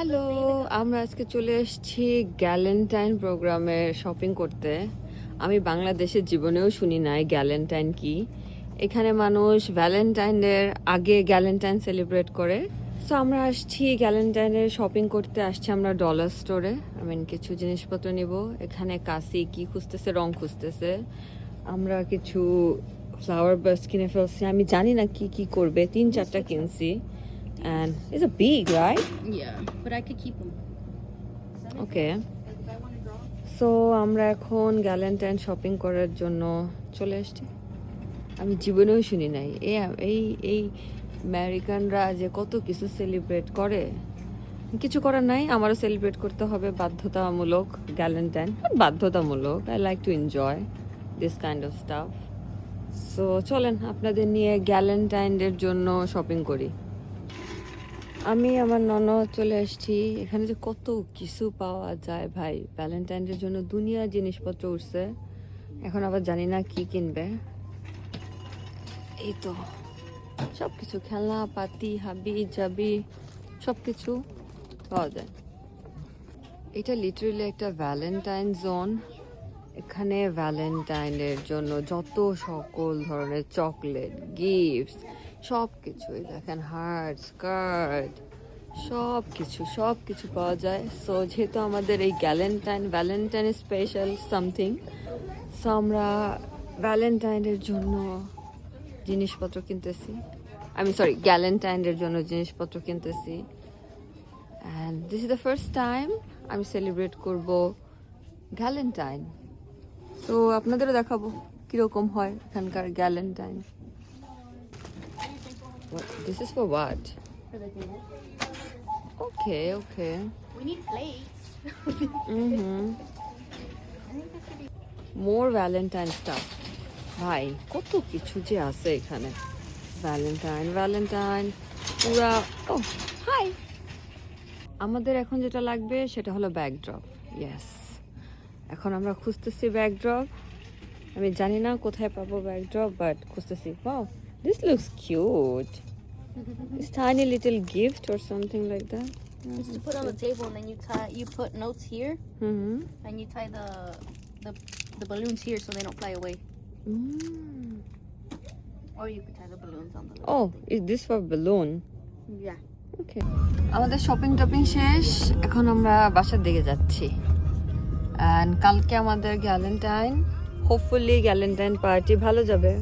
Hello, আমরা আজকে চলে এসেছি গ্যালেন্টাইন প্রোগ্রামে শপিং করতে। আমি বাংলাদেশের জীবনেও শুনি নাই গ্যালেন্টাইন কি। এখানে মানুষ ভ্যালেন্টাইনের আগে গ্যালেন্টাইন সেলিব্রেট করে। সো আমরা আসছি গ্যালেন্টাইনের শপিং করতে, আসছি আমরা ডলার স্টোরে। কিছু জিনিসপত্র নিব। এখানে কাশি কি খুঁজতেছে, রং খুঁজতেছে। আমরা কিছু ফ্লাওয়ার বাস কিনে ফেলছি। আমি জানি না কি কি করবে, 3-4টা কিনছি। And it's a big, right? Yeah, but I could keep them. Okay, so আমরা এখন গ্যালেন্টাইন শপিং করার জন্য চলে এসেছি। আমি জীবনেও শুনি নাই এই এই এই আমেরিকানরা যে কত কিছু সেলিব্রেট করে। কিছু করার নাই, আমারও সেলিব্রেট করতে হবে, বাধ্যতামূলক। গ্যালেন্টাইন বাধ্যতামূলক। I like to enjoy this kind of staff. So চলেন আপনাদের নিয়ে গ্যালেন্টাইনের জন্য শপিং করি। আমি আমার ননদ চলে এসেছি। এখানে যে কত কিছু পাওয়া যায় ভাই, ভ্যালেন্টাইনের জন্য দুনিয়া জিনিসপত্র উঠছে। এখন আবার জানি না কি কিনবে। এই তো সব কিছু, খেলনা পাতি হাবি জাবি সব কিছু পাওয়া যায়। এটা লিটারেলি একটা ভ্যালেন্টাইন জোন। এখানে ভ্যালেন্টাইনের জন্য যত সকল ধরনের চকলেট, গিফট, সব কিছুই দেখেন, হার্ট, স্কার্ট, সব কিছু পাওয়া যায়। সো যেহেতু আমাদের এই ভ্যালেন্টাইন স্পেশাল সামথিং, সো আমরা ভ্যালেন্টাইনের জন্য জিনিসপত্র কিনতেছি। গ্যালেন্টাইনের জন্য জিনিসপত্র কিনতেছি। And this is the first time আমি সেলিব্রেট করব গ্যালেন্টাইন। তো আপনাদেরও দেখাবো কিরকম হয় এখানকার গ্যালেন্টাইন। This is for what? For the table. Okay. We need plates. More Valentine stuff. ভাই কত কিছু যে আছে এখানে। ভ্যালেন্টাইন পুরা। ও হাই, আমাদের এখন যেটা লাগবে সেটা হলো ব্যাকড্রপ। ইয়েস, এখন আমরা খুঁজতেছি ব্যাকড্রপ। আমি জানি না কোথায় পাবো ব্যাকড্রপ, বাট খুঁজতেছি। Wow, this looks cute. This tiny little gift or something like that. Just to put on the table, and then you put notes here, and you tie the balloons here so they don't fly away. Or you could tie the balloons on the little Oh, thing. is this for balloon? Yeah. Okay. আমাদের shopping topping শেষ, এখন আমরা বাসার দিকে যাচ্ছি। And কালকে আমাদের গ্যালেন্টাইন, hopefully গ্যালেন্টাইন party ভালো যাবে।